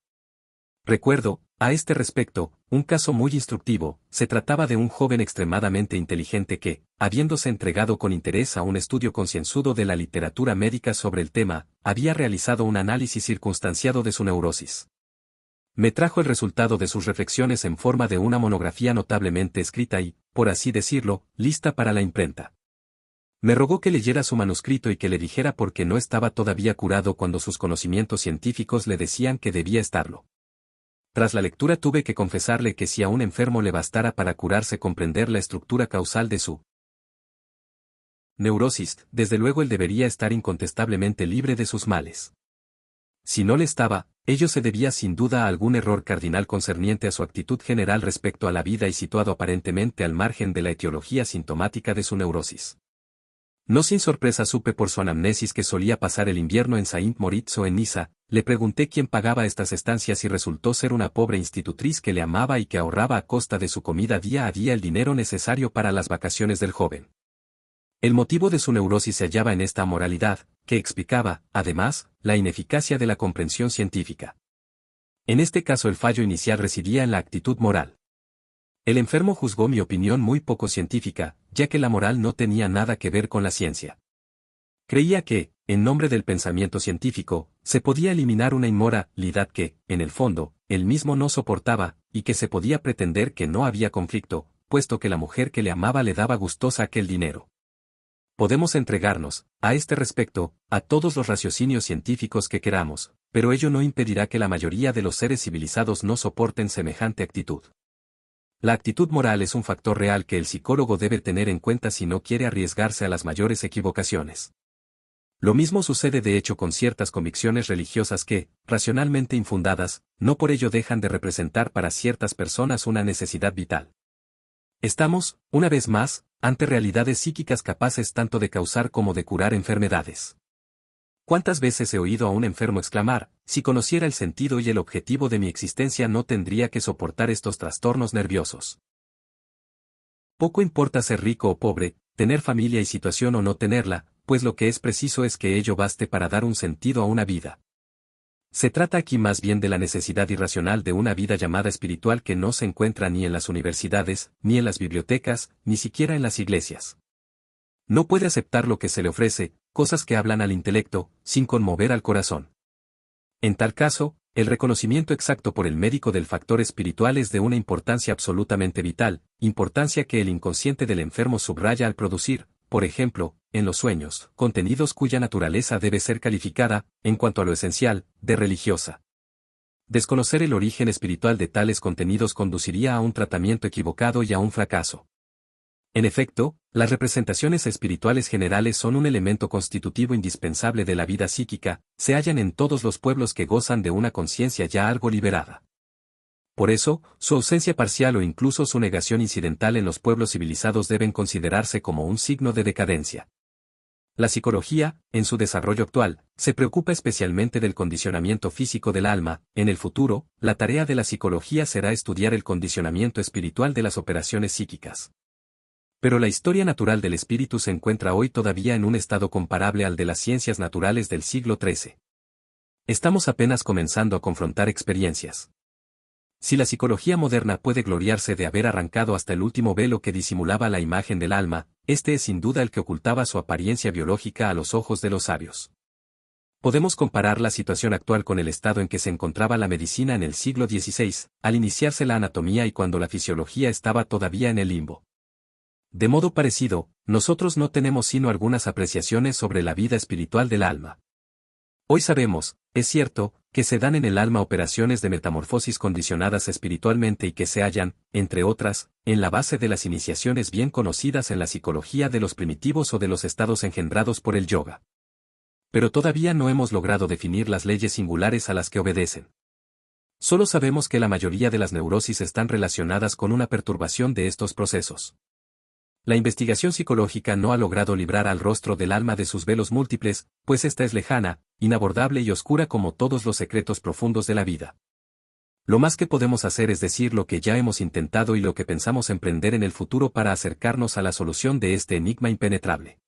Recuerdo, a este respecto, un caso muy instructivo. Se trataba de un joven extremadamente inteligente que, habiéndose entregado con interés a un estudio concienzudo de la literatura médica sobre el tema, había realizado un análisis circunstanciado de su neurosis. Me trajo el resultado de sus reflexiones en forma de una monografía notablemente escrita y, por así decirlo, lista para la imprenta. Me rogó que leyera su manuscrito y que le dijera por qué no estaba todavía curado cuando sus conocimientos científicos le decían que debía estarlo. Tras la lectura tuve que confesarle que si a un enfermo le bastara para curarse comprender la estructura causal de su neurosis, desde luego él debería estar incontestablemente libre de sus males. Si no le estaba, ello se debía sin duda a algún error cardinal concerniente a su actitud general respecto a la vida y situado aparentemente al margen de la etiología sintomática de su neurosis. No sin sorpresa supe por su anamnesis que solía pasar el invierno en Saint-Moritz o en Niza. Le pregunté quién pagaba estas estancias y resultó ser una pobre institutriz que le amaba y que ahorraba a costa de su comida día a día el dinero necesario para las vacaciones del joven. El motivo de su neurosis se hallaba en esta amoralidad, que explicaba, además, la ineficacia de la comprensión científica. En este caso el fallo inicial residía en la actitud moral. El enfermo juzgó mi opinión muy poco científica, ya que la moral no tenía nada que ver con la ciencia. Creía que, en nombre del pensamiento científico, se podía eliminar una inmoralidad que, en el fondo, él mismo no soportaba, y que se podía pretender que no había conflicto, puesto que la mujer que le amaba le daba gustosa aquel dinero. Podemos entregarnos, a este respecto, a todos los raciocinios científicos que queramos, pero ello no impedirá que la mayoría de los seres civilizados no soporten semejante actitud. La actitud moral es un factor real que el psicólogo debe tener en cuenta si no quiere arriesgarse a las mayores equivocaciones. Lo mismo sucede de hecho con ciertas convicciones religiosas que, racionalmente infundadas, no por ello dejan de representar para ciertas personas una necesidad vital. Estamos, una vez más, ante realidades psíquicas capaces tanto de causar como de curar enfermedades. ¿Cuántas veces he oído a un enfermo exclamar, si conociera el sentido y el objetivo de mi existencia no tendría que soportar estos trastornos nerviosos? Poco importa ser rico o pobre, tener familia y situación o no tenerla, pues lo que es preciso es que ello baste para dar un sentido a una vida. Se trata aquí más bien de la necesidad irracional de una vida llamada espiritual que no se encuentra ni en las universidades, ni en las bibliotecas, ni siquiera en las iglesias. No puede aceptar lo que se le ofrece, cosas que hablan al intelecto, sin conmover al corazón. En tal caso, el reconocimiento exacto por el médico del factor espiritual es de una importancia absolutamente vital, importancia que el inconsciente del enfermo subraya al producir, por ejemplo, en los sueños, contenidos cuya naturaleza debe ser calificada, en cuanto a lo esencial, de religiosa. Desconocer el origen espiritual de tales contenidos conduciría a un tratamiento equivocado y a un fracaso. En efecto, las representaciones espirituales generales son un elemento constitutivo indispensable de la vida psíquica, se hallan en todos los pueblos que gozan de una conciencia ya algo liberada. Por eso, su ausencia parcial o incluso su negación incidental en los pueblos civilizados deben considerarse como un signo de decadencia. La psicología, en su desarrollo actual, se preocupa especialmente del condicionamiento físico del alma. En el futuro, la tarea de la psicología será estudiar el condicionamiento espiritual de las operaciones psíquicas. Pero la historia natural del espíritu se encuentra hoy todavía en un estado comparable al de las ciencias naturales del siglo XIII. Estamos apenas comenzando a confrontar experiencias. Si la psicología moderna puede gloriarse de haber arrancado hasta el último velo que disimulaba la imagen del alma, este es sin duda el que ocultaba su apariencia biológica a los ojos de los sabios. Podemos comparar la situación actual con el estado en que se encontraba la medicina en el siglo XVI, al iniciarse la anatomía y cuando la fisiología estaba todavía en el limbo. De modo parecido, nosotros no tenemos sino algunas apreciaciones sobre la vida espiritual del alma. Hoy sabemos, es cierto, que se dan en el alma operaciones de metamorfosis condicionadas espiritualmente y que se hallan, entre otras, en la base de las iniciaciones bien conocidas en la psicología de los primitivos o de los estados engendrados por el yoga. Pero todavía no hemos logrado definir las leyes singulares a las que obedecen. Solo sabemos que la mayoría de las neurosis están relacionadas con una perturbación de estos procesos. La investigación psicológica no ha logrado librar al rostro del alma de sus velos múltiples, pues ésta es lejana, inabordable y oscura como todos los secretos profundos de la vida. Lo más que podemos hacer es decir lo que ya hemos intentado y lo que pensamos emprender en el futuro para acercarnos a la solución de este enigma impenetrable.